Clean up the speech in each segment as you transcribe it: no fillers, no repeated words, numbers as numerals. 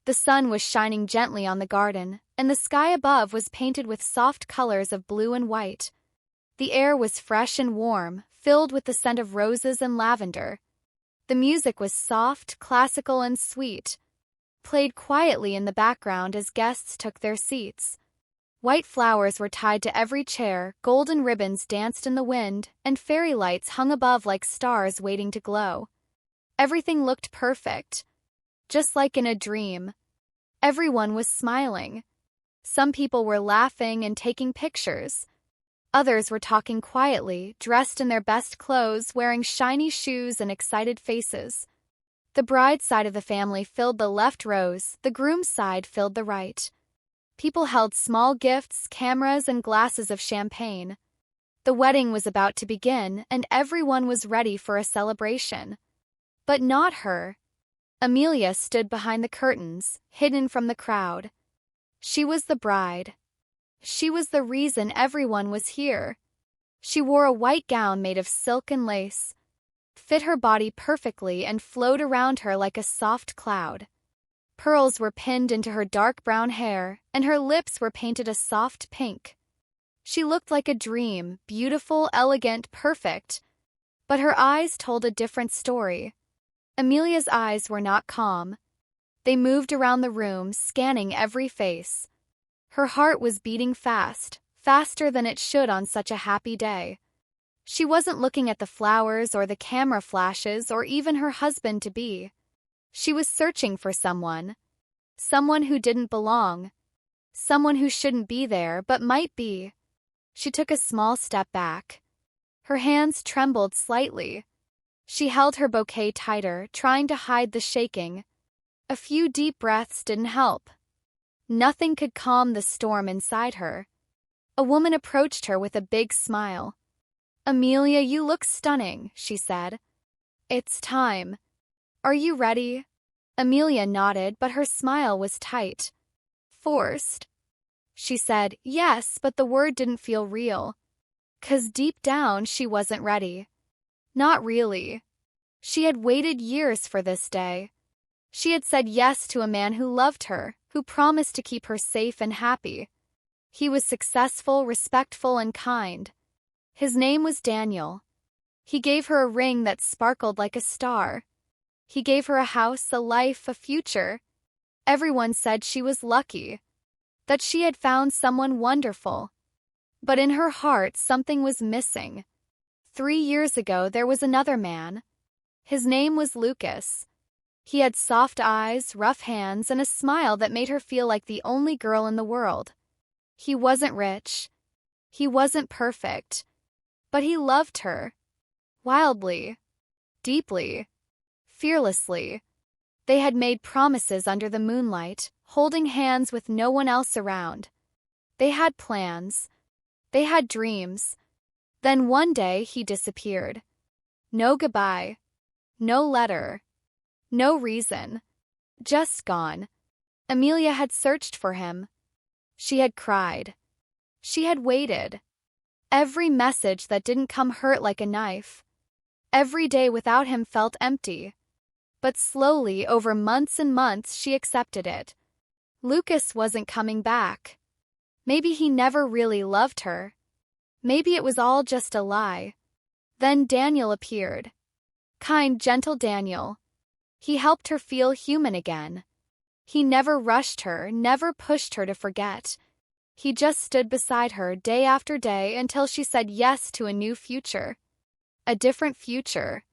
The sun was shining gently on the garden, and the sky above was painted with soft colors of blue and white. The air was fresh and warm, filled with the scent of roses and lavender. The music was soft, classical, and sweet, played quietly in the background as guests took their seats. White flowers were tied to every chair, golden ribbons danced in the wind, and fairy lights hung above like stars waiting to glow. Everything looked perfect, just like in a dream. Everyone was smiling. Some people were laughing and taking pictures. Others were talking quietly, dressed in their best clothes, wearing shiny shoes and excited faces. The bride's side of the family filled the left rows, the groom's side filled the right. People held small gifts, cameras, and glasses of champagne. The wedding was about to begin, and everyone was ready for a celebration. But not her. Amelia stood behind the curtains, hidden from the crowd. She was the bride. She was the reason everyone was here. She wore a white gown made of silk and lace, fit her body perfectly and flowed around her like a soft cloud. Pearls were pinned into her dark brown hair, and her lips were painted a soft pink. She looked like a dream, beautiful, elegant, perfect. But her eyes told a different story. Amelia's eyes were not calm. They moved around the room, scanning every face. Her heart was beating fast, faster than it should on such a happy day. She wasn't looking at the flowers or the camera flashes or even her husband-to-be. She was searching for someone. Someone who didn't belong. Someone who shouldn't be there but might be. She took a small step back. Her hands trembled slightly. She held her bouquet tighter, trying to hide the shaking. A few deep breaths didn't help. Nothing could calm the storm inside her. A woman approached her with a big smile. "Amelia, you look stunning," she said. "It's time. Are you ready?" Amelia nodded, but her smile was tight. Forced. She said, "Yes," but the word didn't feel real. 'Cause deep down she wasn't ready. Not really. She had waited years for this day. She had said yes to a man who loved her, who promised to keep her safe and happy. He was successful, respectful, and kind. His name was Daniel. He gave her a ring that sparkled like a star. He gave her a house, a life, a future. Everyone said she was lucky, that she had found someone wonderful. But in her heart, something was missing. 3 years ago, there was another man. His name was Lucas. He had soft eyes, rough hands, and a smile that made her feel like the only girl in the world. He wasn't rich. He wasn't perfect. But he loved her. Wildly. Deeply. Fearlessly. They had made promises under the moonlight, holding hands with no one else around. They had plans. They had dreams. Then one day he disappeared. No goodbye. No letter. No reason. Just gone. Amelia had searched for him. She had cried. She had waited. Every message that didn't come hurt like a knife. Every day without him felt empty. But slowly, over months and months, she accepted it. Lucas wasn't coming back. Maybe he never really loved her. Maybe it was all just a lie. Then Daniel appeared. Kind, gentle Daniel. He helped her feel human again. He never rushed her, never pushed her to forget. He just stood beside her day after day until she said yes to a new future. A different future.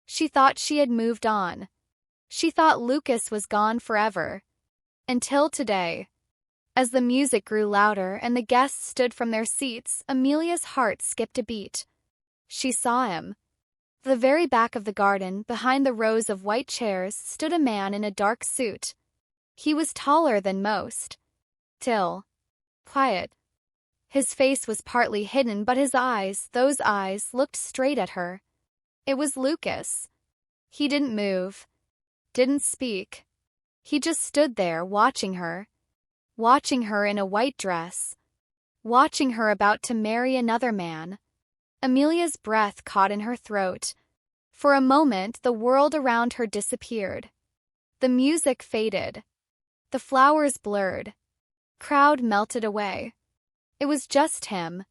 She thought she had moved on. She thought Lucas was gone forever. Until today. As the music grew louder and the guests stood from their seats, Amelia's heart skipped a beat. She saw him. At the very back of the garden, behind the rows of white chairs, stood a man in a dark suit. He was taller than most. Still. Quiet. His face was partly hidden, but his eyes, those eyes, looked straight at her. It was Lucas. He didn't move. Didn't speak. He just stood there, watching her. Watching her in a white dress. Watching her about to marry another man. Amelia's breath caught in her throat. For a moment, the world around her disappeared. The music faded. The flowers blurred. Crowd melted away. It was just him.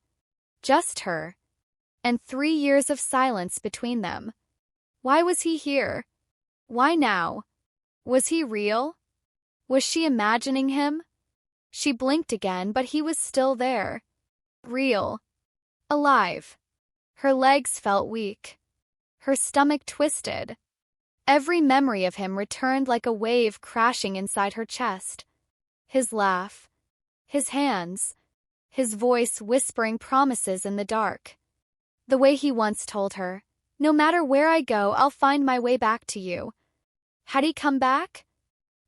Just her. And 3 years of silence between them. Why was he here? Why now? Was he real? Was she imagining him? She blinked again, but he was still there. Real. Alive. Her legs felt weak. Her stomach twisted. Every memory of him returned like a wave crashing inside her chest. His laugh. His hands. His voice whispering promises in the dark. The way he once told her, "No matter where I go, I'll find my way back to you." Had he come back?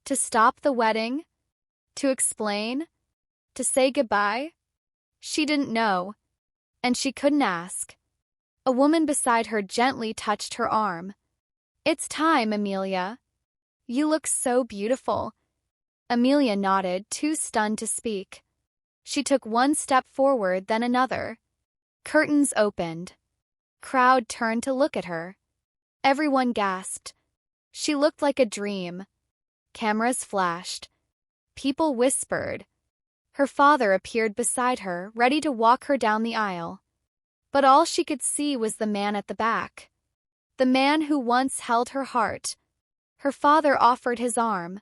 To stop the wedding? To explain? To say goodbye? She didn't know. And she couldn't ask. A woman beside her gently touched her arm. "It's time, Amelia. You look so beautiful." Amelia nodded, too stunned to speak. She took one step forward, then another. Curtains opened. Crowd turned to look at her. Everyone gasped. She looked like a dream. Cameras flashed. People whispered. Her father appeared beside her, ready to walk her down the aisle. But all she could see was the man at the back. The man who once held her heart. Her father offered his arm.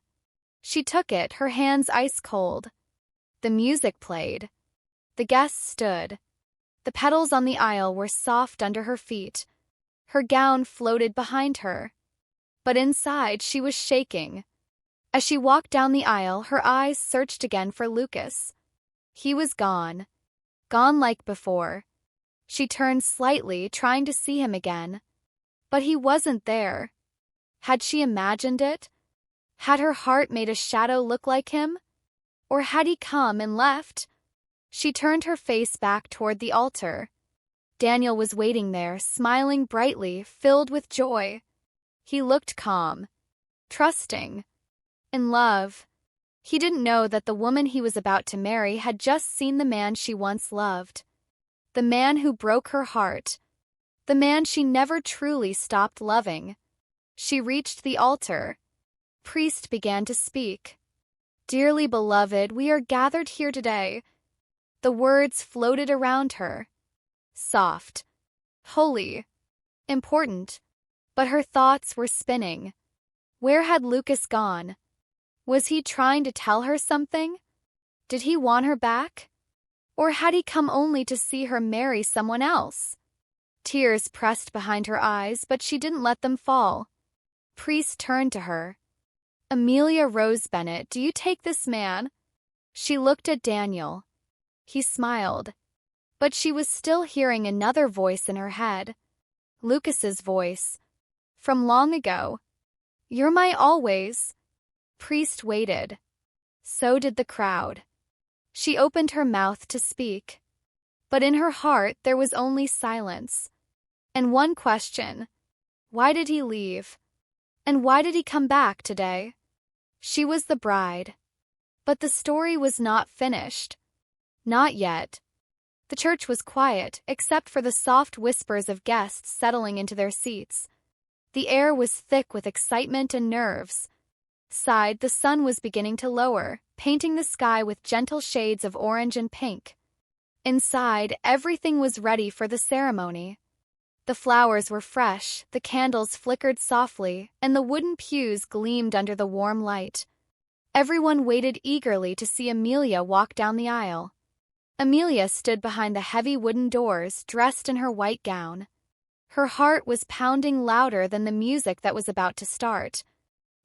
She took it, her hands ice cold. The music played. The guests stood. The petals on the aisle were soft under her feet. Her gown floated behind her. But inside she was shaking. As she walked down the aisle, her eyes searched again for Lucas. He was gone. Gone like before. She turned slightly, trying to see him again. But he wasn't there. Had she imagined it? Had her heart made a shadow look like him? Or had he come and left? She turned her face back toward the altar. Daniel was waiting there, smiling brightly, filled with joy. He looked calm, trusting, in love. He didn't know that the woman he was about to marry had just seen the man she once loved. The man who broke her heart. The man she never truly stopped loving. She reached the altar. Priest began to speak. "Dearly beloved, we are gathered here today." The words floated around her. Soft. Holy. Important. But her thoughts were spinning. Where had Lucas gone? Was he trying to tell her something? Did he want her back? Or had he come only to see her marry someone else? Tears pressed behind her eyes, but she didn't let them fall. Priest turned to her. "Amelia Rose Bennett, do you take this man?" She looked at Daniel. He smiled. But she was still hearing another voice in her head. Lucas's voice. From long ago. "You're my always." Priest waited. So did the crowd. She opened her mouth to speak. But in her heart there was only silence. And one question. Why did he leave? And why did he come back today? She was the bride. But the story was not finished. Not yet. The church was quiet, except for the soft whispers of guests settling into their seats. The air was thick with excitement and nerves. Outside, the sun was beginning to lower, painting the sky with gentle shades of orange and pink. Inside, everything was ready for the ceremony. The flowers were fresh, the candles flickered softly, and the wooden pews gleamed under the warm light. Everyone waited eagerly to see Amelia walk down the aisle. Amelia stood behind the heavy wooden doors, dressed in her white gown. Her heart was pounding louder than the music that was about to start.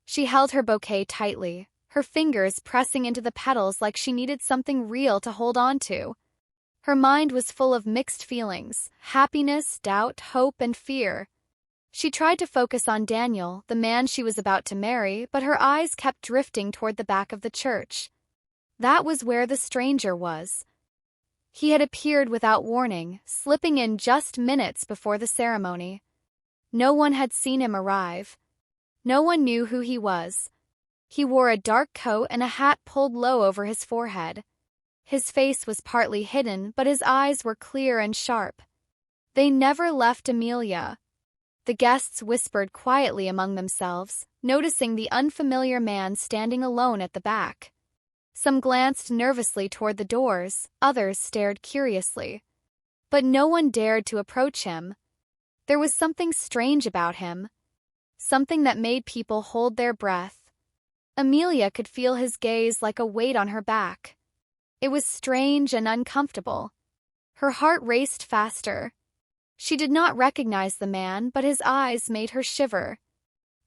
She held her bouquet tightly, her fingers pressing into the petals like she needed something real to hold on to. Her mind was full of mixed feelings, happiness, doubt, hope, and fear. She tried to focus on Daniel, the man she was about to marry, but her eyes kept drifting toward the back of the church. That was where the stranger was. He had appeared without warning, slipping in just minutes before the ceremony. No one had seen him arrive. No one knew who he was. He wore a dark coat and a hat pulled low over his forehead. His face was partly hidden, but his eyes were clear and sharp. They never left Amelia. The guests whispered quietly among themselves, noticing the unfamiliar man standing alone at the back. Some glanced nervously toward the doors, others stared curiously. But no one dared to approach him. There was something strange about him, something that made people hold their breath. Amelia could feel his gaze like a weight on her back. It was strange and uncomfortable. Her heart raced faster. She did not recognize the man, but his eyes made her shiver.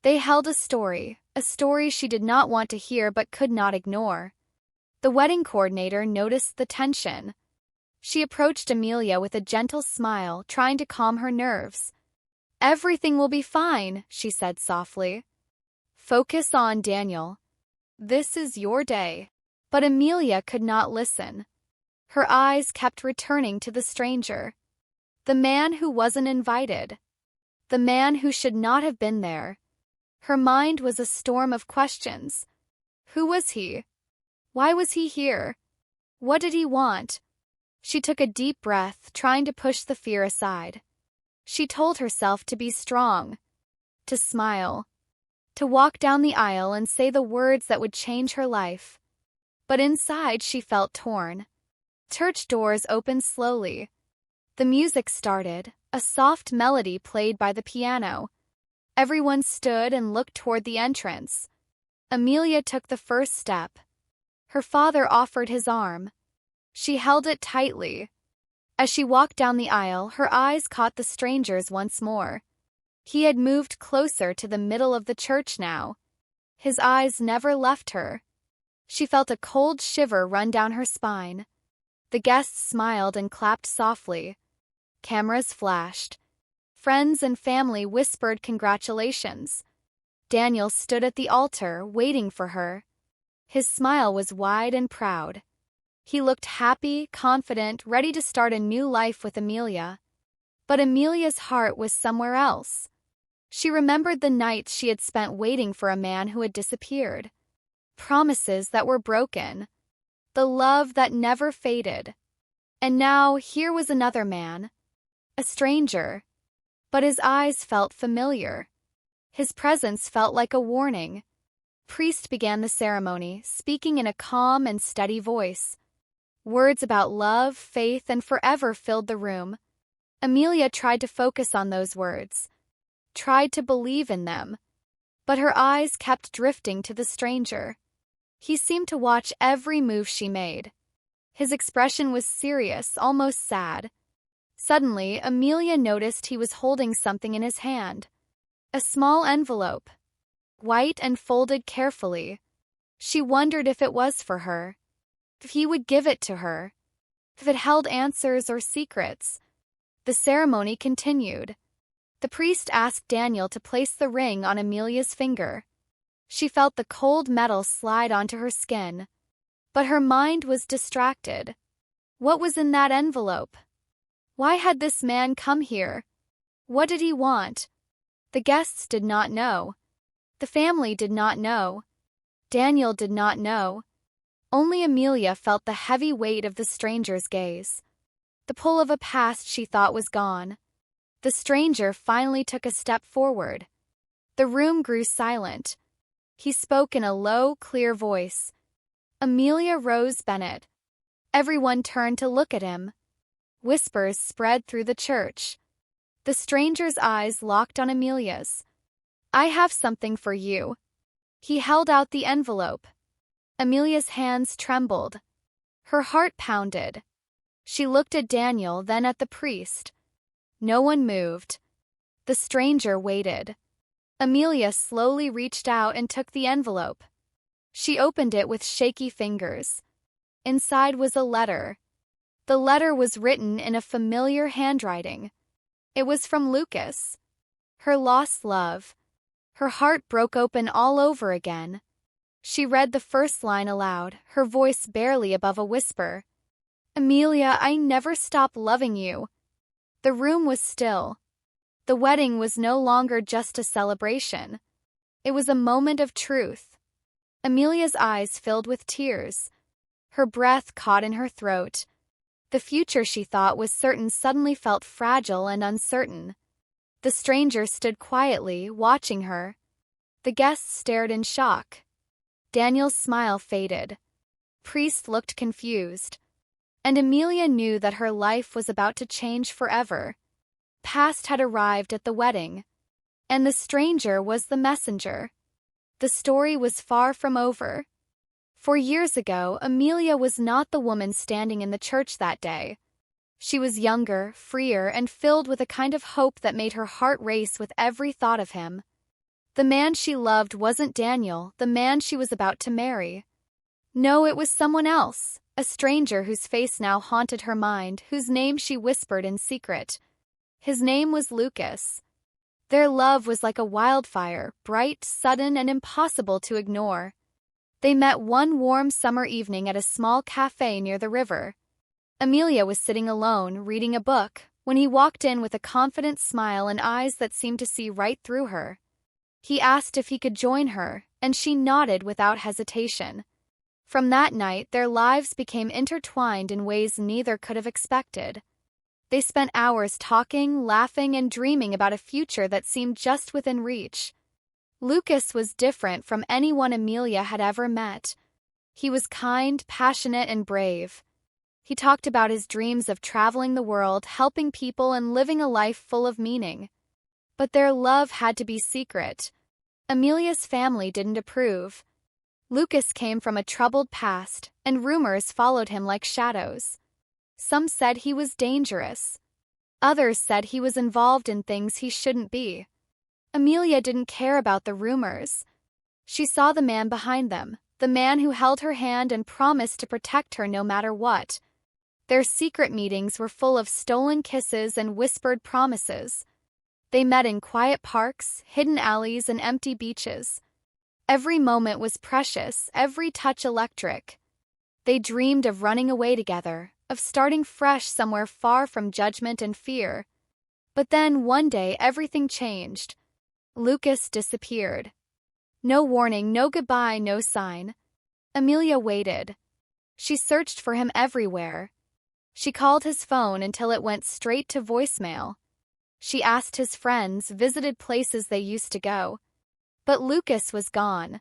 They held a story she did not want to hear but could not ignore. The wedding coordinator noticed the tension. She approached Amelia with a gentle smile, trying to calm her nerves. "Everything will be fine," she said softly. "Focus on Daniel. This is your day." But Amelia could not listen. Her eyes kept returning to the stranger. The man who wasn't invited. The man who should not have been there. Her mind was a storm of questions. Who was he? Why was he here? What did he want? She took a deep breath, trying to push the fear aside. She told herself to be strong, to smile, to walk down the aisle and say the words that would change her life. But inside she felt torn. Church doors opened slowly. The music started, a soft melody played by the piano. Everyone stood and looked toward the entrance. Amelia took the first step. Her father offered his arm. She held it tightly. As she walked down the aisle, her eyes caught the stranger's once more. He had moved closer to the middle of the church now. His eyes never left her. She felt a cold shiver run down her spine. The guests smiled and clapped softly. Cameras flashed. Friends and family whispered congratulations. Daniel stood at the altar, waiting for her. His smile was wide and proud. He looked happy, confident, ready to start a new life with Amelia. But Amelia's heart was somewhere else. She remembered the nights she had spent waiting for a man who had disappeared. Promises that were broken. The love that never faded. And now here was another man. A stranger. But his eyes felt familiar. His presence felt like a warning. Priest began the ceremony, speaking in a calm and steady voice. Words about love, faith, and forever filled the room. Amelia tried to focus on those words, tried to believe in them. But her eyes kept drifting to the stranger. He seemed to watch every move she made. His expression was serious, almost sad. Suddenly, Amelia noticed he was holding something in his hand. A small envelope. White and folded carefully. She wondered if it was for her. If he would give it to her. If it held answers or secrets. The ceremony continued. The priest asked Daniel to place the ring on Amelia's finger. She felt the cold metal slide onto her skin. But her mind was distracted. What was in that envelope? Why had this man come here? What did he want? The guests did not know. The family did not know. Daniel did not know. Only Amelia felt the heavy weight of the stranger's gaze. The pull of a past she thought was gone. The stranger finally took a step forward. The room grew silent. He spoke in a low, clear voice. Amelia Rose Bennett. Everyone turned to look at him. Whispers spread through the church. The stranger's eyes locked on Amelia's. "I have something for you." He held out the envelope. Amelia's hands trembled. Her heart pounded. She looked at Daniel, then at the priest. No one moved. The stranger waited. Amelia slowly reached out and took the envelope. She opened it with shaky fingers. Inside was a letter. The letter was written in a familiar handwriting. It was from Lucas. Her lost love. Her heart broke open all over again. She read the first line aloud, her voice barely above a whisper. "Amelia, I never stopped loving you." The room was still. The wedding was no longer just a celebration. It was a moment of truth. Amelia's eyes filled with tears. Her breath caught in her throat. The future she thought was certain suddenly felt fragile and uncertain. The stranger stood quietly, watching her. The guests stared in shock. Daniel's smile faded. Priest looked confused. And Amelia knew that her life was about to change forever. Past had arrived at the wedding. And the stranger was the messenger. The story was far from over. 4 years ago, Amelia was not the woman standing in the church that day. She was younger, freer, and filled with a kind of hope that made her heart race with every thought of him. The man she loved wasn't Daniel, the man she was about to marry. No, it was someone else, a stranger whose face now haunted her mind, whose name she whispered in secret. His name was Lucas. Their love was like a wildfire, bright, sudden, and impossible to ignore. They met one warm summer evening at a small cafe near the river. Amelia was sitting alone, reading a book, when he walked in with a confident smile and eyes that seemed to see right through her. He asked if he could join her, and she nodded without hesitation. From that night, their lives became intertwined in ways neither could have expected. They spent hours talking, laughing, and dreaming about a future that seemed just within reach. Lucas was different from anyone Amelia had ever met. He was kind, passionate, and brave. He talked about his dreams of traveling the world, helping people, and living a life full of meaning. But their love had to be secret. Amelia's family didn't approve. Lucas came from a troubled past, and rumors followed him like shadows. Some said he was dangerous. Others said he was involved in things he shouldn't be. Amelia didn't care about the rumors. She saw the man behind them, the man who held her hand and promised to protect her no matter what. Their secret meetings were full of stolen kisses and whispered promises. They met in quiet parks, hidden alleys, and empty beaches. Every moment was precious, every touch electric. They dreamed of running away together, of starting fresh somewhere far from judgment and fear. But then, one day, everything changed. Lucas disappeared. No warning, no goodbye, no sign. Amelia waited. She searched for him everywhere. She called his phone until it went straight to voicemail. She asked his friends, visited places they used to go. But Lucas was gone.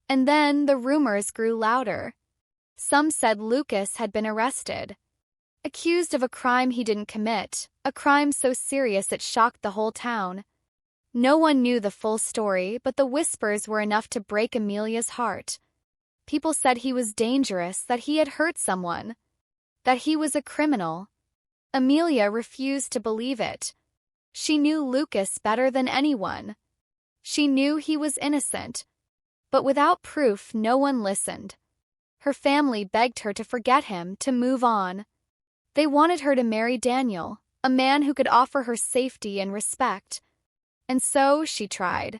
And then the rumors grew louder. Some said Lucas had been arrested, accused of a crime he didn't commit, a crime so serious it shocked the whole town. No one knew the full story, but the whispers were enough to break Amelia's heart. People said he was dangerous, that he had hurt someone, that he was a criminal. Amelia refused to believe it. She knew Lucas better than anyone. She knew he was innocent. But without proof, no one listened. Her family begged her to forget him, to move on. They wanted her to marry Daniel, a man who could offer her safety and respect. And so she tried.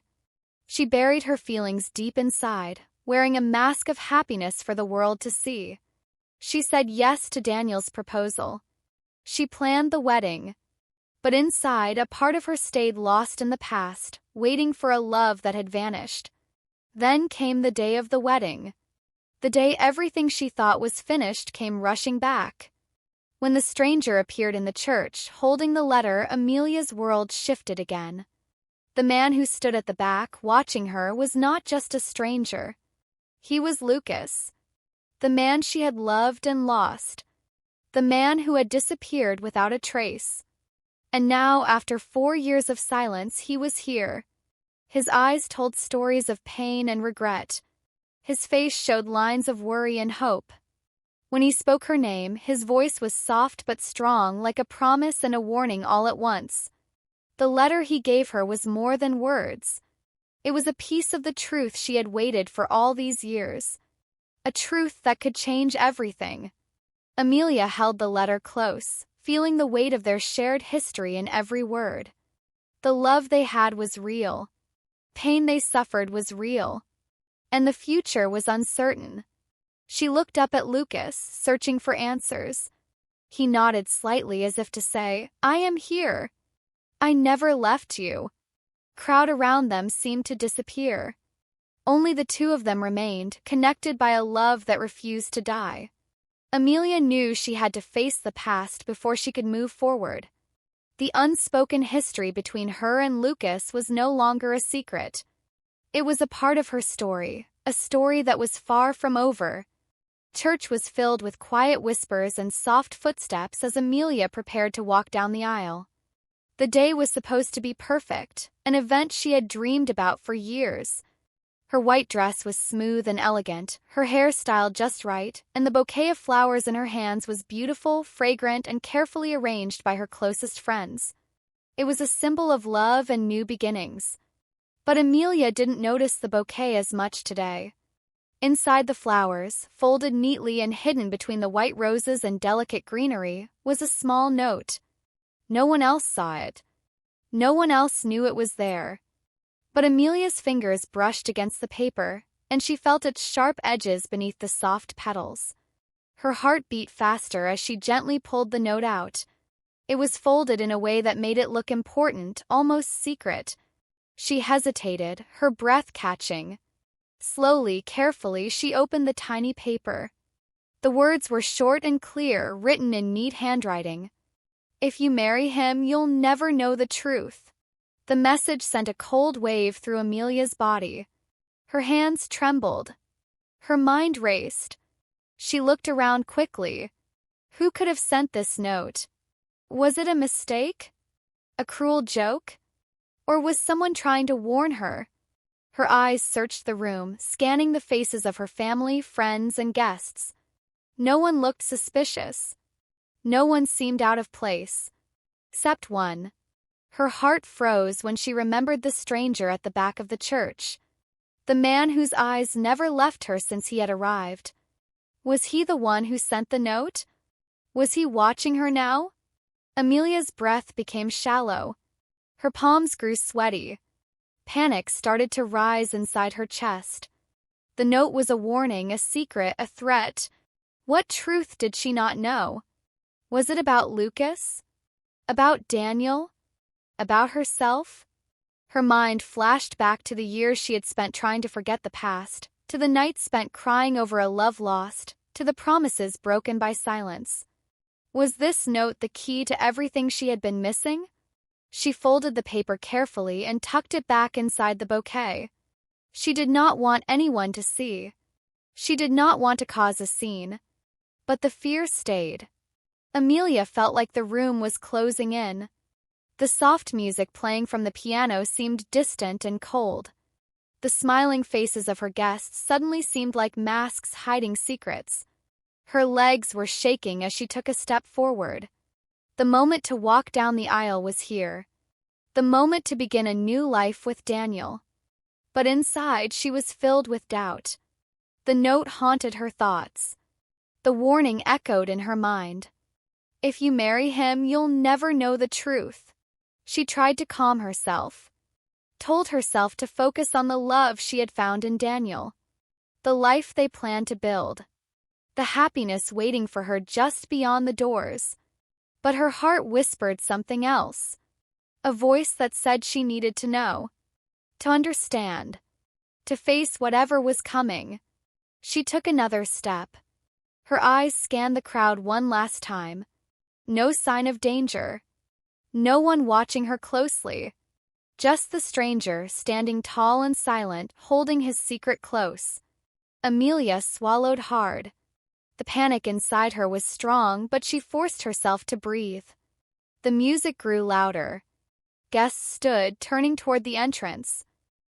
She buried her feelings deep inside, wearing a mask of happiness for the world to see. She said yes to Daniel's proposal. She planned the wedding. But inside, a part of her stayed lost in the past, waiting for a love that had vanished. Then came the day of the wedding. The day everything she thought was finished came rushing back. When the stranger appeared in the church, holding the letter, Amelia's world shifted again. The man who stood at the back, watching her, was not just a stranger. He was Lucas. The man she had loved and lost. The man who had disappeared without a trace. And now, after 4 years of silence, he was here. His eyes told stories of pain and regret. His face showed lines of worry and hope. When he spoke her name, his voice was soft but strong, like a promise and a warning all at once. The letter he gave her was more than words. It was a piece of the truth she had waited for all these years. A truth that could change everything. Amelia held the letter close, feeling the weight of their shared history in every word. The love they had was real. Pain they suffered was real. And the future was uncertain. She looked up at Lucas, searching for answers. He nodded slightly as if to say, "I am here. I never left you." Crowd around them seemed to disappear. Only the two of them remained, connected by a love that refused to die. Amelia knew she had to face the past before she could move forward. The unspoken history between her and Lucas was no longer a secret. It was a part of her story, a story that was far from over. Church was filled with quiet whispers and soft footsteps as Amelia prepared to walk down the aisle. The day was supposed to be perfect, an event she had dreamed about for years. Her white dress was smooth and elegant, her hair styled just right, and the bouquet of flowers in her hands was beautiful, fragrant, and carefully arranged by her closest friends. It was a symbol of love and new beginnings. But Amelia didn't notice the bouquet as much today. Inside the flowers, folded neatly and hidden between the white roses and delicate greenery, was a small note. No one else saw it. No one else knew it was there. But Amelia's fingers brushed against the paper, and she felt its sharp edges beneath the soft petals. Her heart beat faster as she gently pulled the note out. It was folded in a way that made it look important, almost secret. She hesitated, her breath catching. Slowly, carefully, she opened the tiny paper. The words were short and clear, written in neat handwriting. "If you marry him, you'll never know the truth." The message sent a cold wave through Amelia's body. Her hands trembled. Her mind raced. She looked around quickly. Who could have sent this note? Was it a mistake? A cruel joke? Or was someone trying to warn her? Her eyes searched the room, scanning the faces of her family, friends, and guests. No one looked suspicious. No one seemed out of place. Except one. Her heart froze when she remembered the stranger at the back of the church. The man whose eyes never left her since he had arrived. Was he the one who sent the note? Was he watching her now? Amelia's breath became shallow. Her palms grew sweaty. Panic started to rise inside her chest. The note was a warning, a secret, a threat. What truth did she not know? Was it about Lucas? About Daniel? About herself? Her mind flashed back to the years she had spent trying to forget the past, to the nights spent crying over a love lost, to the promises broken by silence. Was this note the key to everything she had been missing? She folded the paper carefully and tucked it back inside the bouquet. She did not want anyone to see. She did not want to cause a scene. But the fear stayed. Amelia felt like the room was closing in. The soft music playing from the piano seemed distant and cold. The smiling faces of her guests suddenly seemed like masks hiding secrets. Her legs were shaking as she took a step forward. The moment to walk down the aisle was here. The moment to begin a new life with Daniel. But inside, she was filled with doubt. The note haunted her thoughts. The warning echoed in her mind. If you marry him, you'll never know the truth. She tried to calm herself. Told herself to focus on the love she had found in Daniel. The life they planned to build. The happiness waiting for her just beyond the doors. But her heart whispered something else. A voice that said she needed to know. To understand. To face whatever was coming. She took another step. Her eyes scanned the crowd one last time. No sign of danger. No one watching her closely. Just the stranger, standing tall and silent, holding his secret close. Amelia swallowed hard. The panic inside her was strong, but she forced herself to breathe. The music grew louder. Guests stood, turning toward the entrance.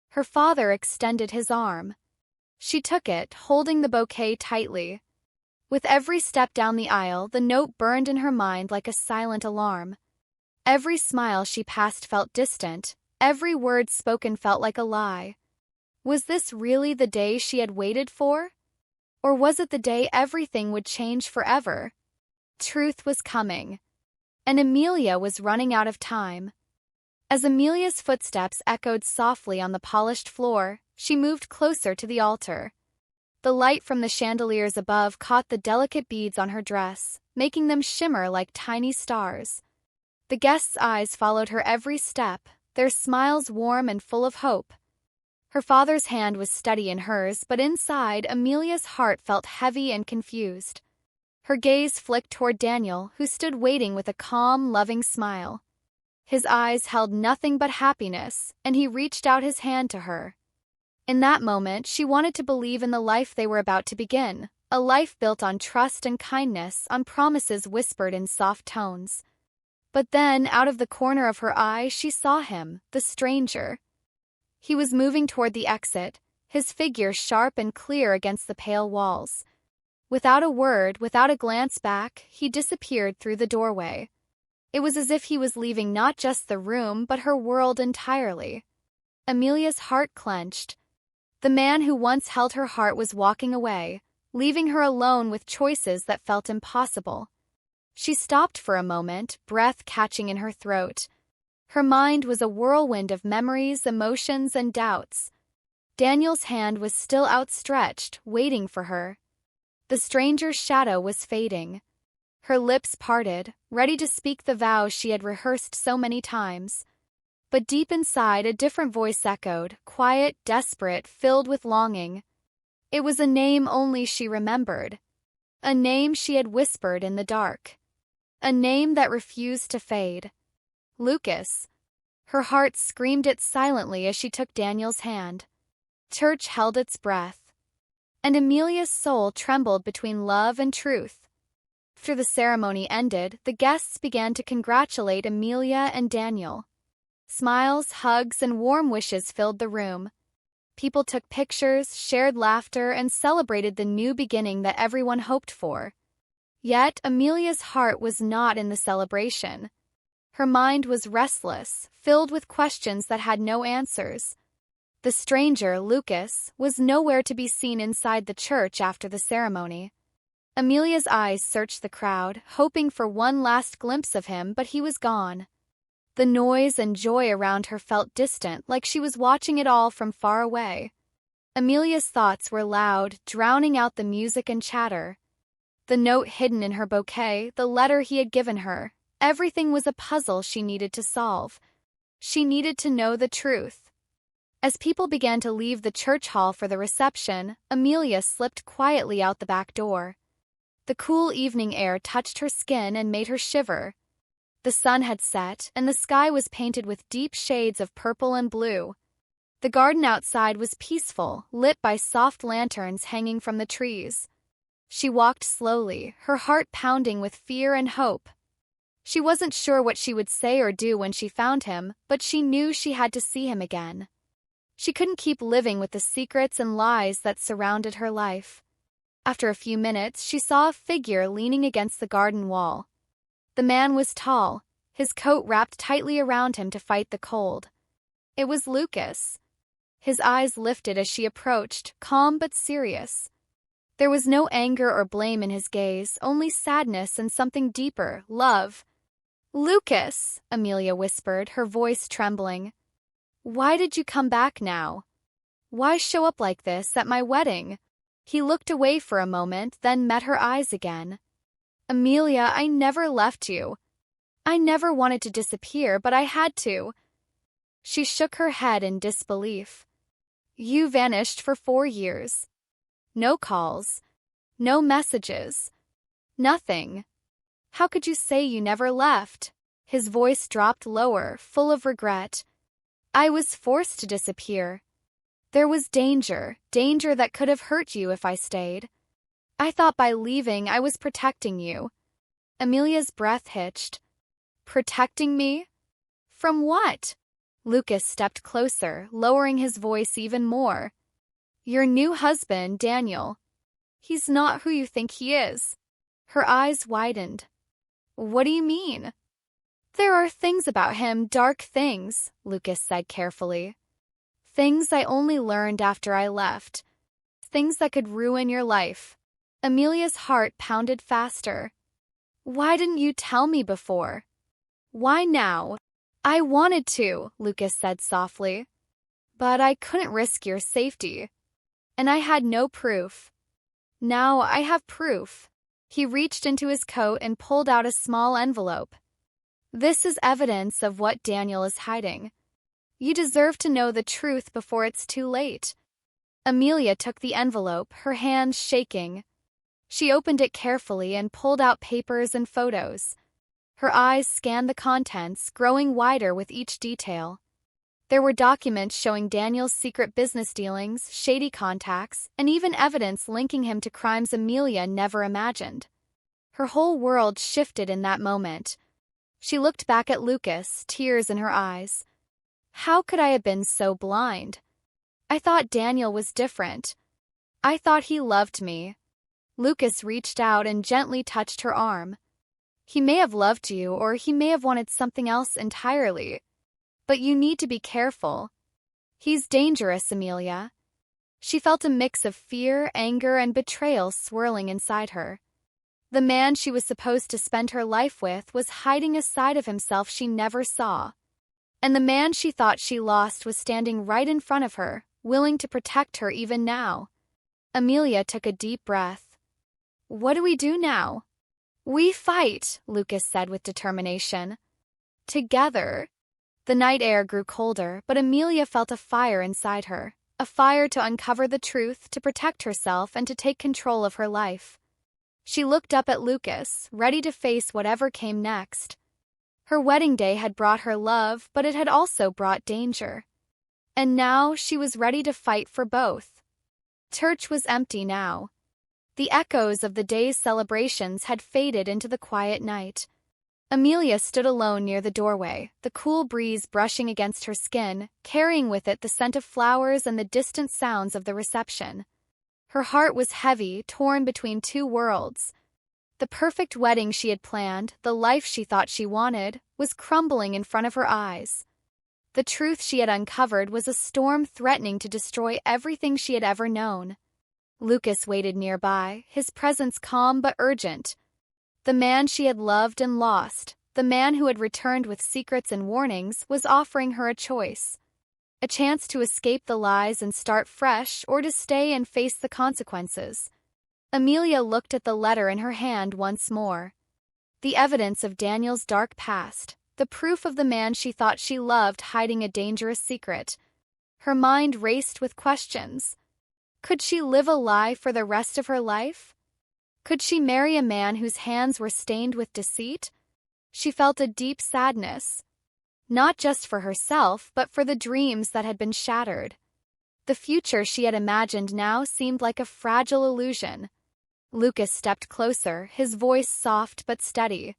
Her father extended his arm. She took it, holding the bouquet tightly. With every step down the aisle, the note burned in her mind like a silent alarm. Every smile she passed felt distant. Every word spoken felt like a lie. Was this really the day she had waited for? Or was it the day everything would change forever? Truth was coming. And Amelia was running out of time. As Amelia's footsteps echoed softly on the polished floor, she moved closer to the altar. The light from the chandeliers above caught the delicate beads on her dress, making them shimmer like tiny stars. The guests' eyes followed her every step, their smiles warm and full of hope. Her father's hand was steady in hers, but inside, Amelia's heart felt heavy and confused. Her gaze flicked toward Daniel, who stood waiting with a calm, loving smile. His eyes held nothing but happiness, and he reached out his hand to her. In that moment, she wanted to believe in the life they were about to begin, a life built on trust and kindness, on promises whispered in soft tones. But then, out of the corner of her eye, she saw him, the stranger. He was moving toward the exit, his figure sharp and clear against the pale walls. Without a word, without a glance back, he disappeared through the doorway. It was as if he was leaving not just the room, but her world entirely. Amelia's heart clenched. The man who once held her heart was walking away, leaving her alone with choices that felt impossible. She stopped for a moment, breath catching in her throat. Her mind was a whirlwind of memories, emotions, and doubts. Daniel's hand was still outstretched, waiting for her. The stranger's shadow was fading. Her lips parted, ready to speak the vows she had rehearsed so many times. But deep inside, a different voice echoed, quiet, desperate, filled with longing. It was a name only she remembered. A name she had whispered in the dark. A name that refused to fade. Lucas. Her heart screamed it silently as she took Daniel's hand. Church held its breath. And Amelia's soul trembled between love and truth. After the ceremony ended, the guests began to congratulate Amelia and Daniel. Smiles, hugs, and warm wishes filled the room. People took pictures, shared laughter, and celebrated the new beginning that everyone hoped for. Yet, Amelia's heart was not in the celebration. Her mind was restless, filled with questions that had no answers. The stranger, Lucas, was nowhere to be seen inside the church after the ceremony. Amelia's eyes searched the crowd, hoping for one last glimpse of him, but he was gone. The noise and joy around her felt distant, like she was watching it all from far away. Amelia's thoughts were loud, drowning out the music and chatter. The note hidden in her bouquet, the letter he had given her, everything was a puzzle she needed to solve. She needed to know the truth. As people began to leave the church hall for the reception, Amelia slipped quietly out the back door. The cool evening air touched her skin and made her shiver. The sun had set, and the sky was painted with deep shades of purple and blue. The garden outside was peaceful, lit by soft lanterns hanging from the trees. She walked slowly, her heart pounding with fear and hope. She wasn't sure what she would say or do when she found him, but she knew she had to see him again. She couldn't keep living with the secrets and lies that surrounded her life. After a few minutes, she saw a figure leaning against the garden wall. The man was tall, his coat wrapped tightly around him to fight the cold. It was Lucas. His eyes lifted as she approached, calm but serious. There was no anger or blame in his gaze, only sadness and something deeper, love. "Lucas," Amelia whispered, her voice trembling. "Why did you come back now? Why show up like this at my wedding?" He looked away for a moment, then met her eyes again. "Amelia, I never left you. I never wanted to disappear, but I had to." She shook her head in disbelief. "You vanished for 4 years. No calls. No messages. Nothing. How could you say you never left?" His voice dropped lower, full of regret. "I was forced to disappear. There was danger that could have hurt you if I stayed. I thought by leaving I was protecting you." Amelia's breath hitched. "Protecting me? From what?" Lucas stepped closer, lowering his voice even more. "Your new husband, Daniel. He's not who you think he is." Her eyes widened. "What do you mean?" "There are things about him, dark things," Lucas said carefully. "Things I only learned after I left. Things that could ruin your life." Amelia's heart pounded faster. "Why didn't you tell me before? Why now?" "I wanted to," Lucas said softly. "But I couldn't risk your safety. And I had no proof. Now I have proof." He reached into his coat and pulled out a small envelope. "This is evidence of what Daniel is hiding. You deserve to know the truth before it's too late." Amelia took the envelope, her hands shaking. She opened it carefully and pulled out papers and photos. Her eyes scanned the contents, growing wider with each detail. There were documents showing Daniel's secret business dealings, shady contacts, and even evidence linking him to crimes Amelia never imagined. Her whole world shifted in that moment. She looked back at Lucas, tears in her eyes. How could I have been so blind? I thought Daniel was different. I thought he loved me. Lucas reached out and gently touched her arm. He may have loved you, or he may have wanted something else entirely. But you need to be careful. He's dangerous, Amelia. She felt a mix of fear, anger, and betrayal swirling inside her. The man she was supposed to spend her life with was hiding a side of himself she never saw. And the man she thought she lost was standing right in front of her, willing to protect her even now. Amelia took a deep breath. What do we do now? We fight, Lucas said with determination. Together. The night air grew colder, but Amelia felt a fire inside her, a fire to uncover the truth, to protect herself, and to take control of her life. She looked up at Lucas, ready to face whatever came next. Her wedding day had brought her love, but it had also brought danger. And now she was ready to fight for both. Church was empty now. The echoes of the day's celebrations had faded into the quiet night. Amelia stood alone near the doorway, the cool breeze brushing against her skin, carrying with it the scent of flowers and the distant sounds of the reception. Her heart was heavy, torn between two worlds. The perfect wedding she had planned, the life she thought she wanted, was crumbling in front of her eyes. The truth she had uncovered was a storm threatening to destroy everything she had ever known. Lucas waited nearby, his presence calm but urgent. The man she had loved and lost, the man who had returned with secrets and warnings, was offering her a choice. A chance to escape the lies and start fresh, or to stay and face the consequences. Amelia looked at the letter in her hand once more. The evidence of Daniel's dark past, the proof of the man she thought she loved hiding a dangerous secret. Her mind raced with questions. Could she live a lie for the rest of her life? Could she marry a man whose hands were stained with deceit? She felt a deep sadness. Not just for herself, but for the dreams that had been shattered. The future she had imagined now seemed like a fragile illusion. Lucas stepped closer, his voice soft but steady.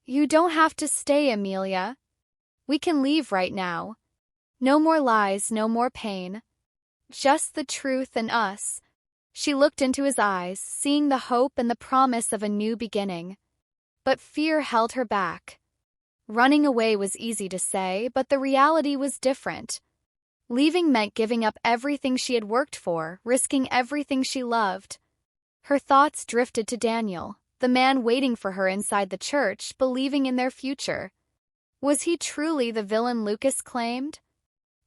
You don't have to stay, Amelia. We can leave right now. No more lies, no more pain. Just the truth and us. She looked into his eyes, seeing the hope and the promise of a new beginning. But fear held her back. Running away was easy to say, but the reality was different. Leaving meant giving up everything she had worked for, risking everything she loved. Her thoughts drifted to Daniel, the man waiting for her inside the church, believing in their future. Was he truly the villain Lucas claimed?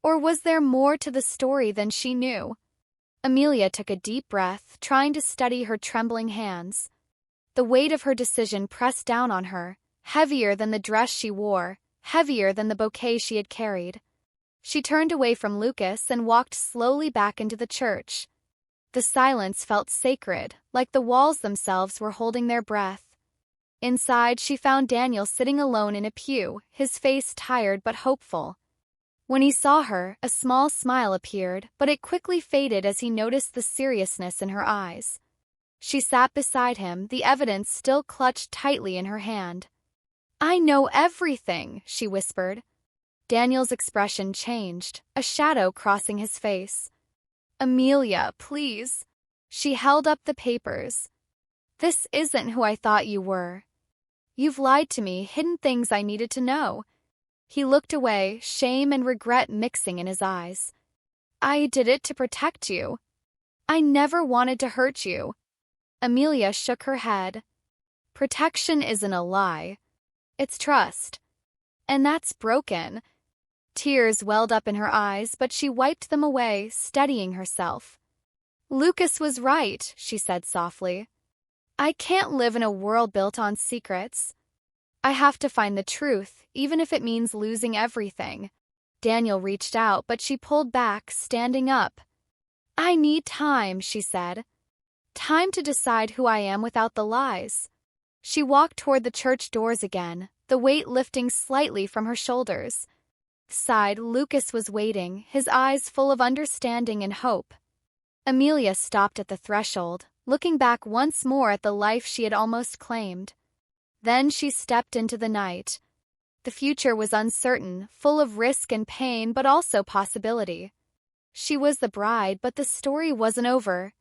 Or was there more to the story than she knew? Amelia took a deep breath, trying to steady her trembling hands. The weight of her decision pressed down on her, heavier than the dress she wore, heavier than the bouquet she had carried. She turned away from Lucas and walked slowly back into the church. The silence felt sacred, like the walls themselves were holding their breath. Inside, she found Daniel sitting alone in a pew, his face tired but hopeful. When he saw her, a small smile appeared, but it quickly faded as he noticed the seriousness in her eyes. She sat beside him, the evidence still clutched tightly in her hand. I know everything, she whispered. Daniel's expression changed, a shadow crossing his face. Amelia, please. She held up the papers. This isn't who I thought you were. You've lied to me, hidden things I needed to know. He looked away, shame and regret mixing in his eyes. I did it to protect you. I never wanted to hurt you. Amelia shook her head. Protection isn't a lie. It's trust. And that's broken. Tears welled up in her eyes, but she wiped them away, steadying herself. Lucas was right, she said softly. I can't live in a world built on secrets. I have to find the truth, even if it means losing everything. Daniel reached out, but she pulled back, standing up. I need time, she said. Time to decide who I am without the lies. She walked toward the church doors again, the weight lifting slightly from her shoulders. side, Lucas was waiting, his eyes full of understanding and hope. Amelia stopped at the threshold, looking back once more at the life she had almost claimed. Then she stepped into the night. The future was uncertain, full of risk and pain, but also possibility. She was the bride, but the story wasn't over.